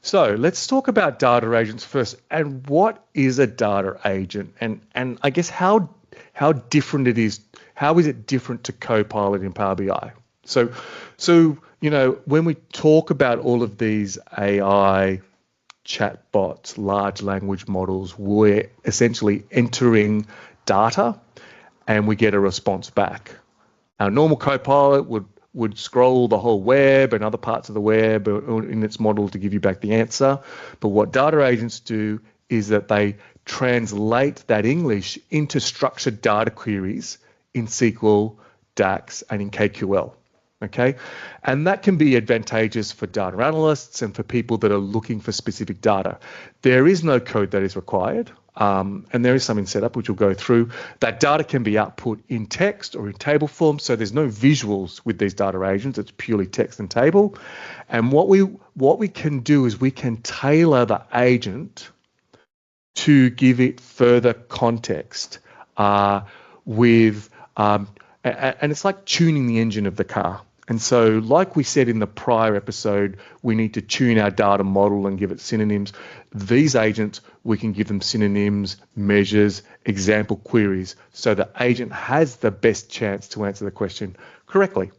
So let's talk about data agents first. And what is a data agent? And I guess how different it is. How is it different to Copilot in Power BI? So when we talk about all of these AI chatbots, large language models, we're essentially entering data and we get a response back. Our normal Copilot would scroll the whole web and other parts of the web in its model to give you back the answer. But what data agents do is that they translate that English into structured data queries in SQL, DAX, and in KQL. Okay, and that can be advantageous for data analysts and for people that are looking for specific data. There is no code that is required, and there is some in setup which we'll go through. That data can be output in text or in table form, so there's no visuals with these data agents. It's purely text and table. And what we can do is we can tailor the agent to give it further context and it's like tuning the engine of the car. And so, like we said in the prior episode, we need to tune our data model and give it synonyms. These agents, we can give them synonyms, measures, example queries, so the agent has the best chance to answer the question correctly.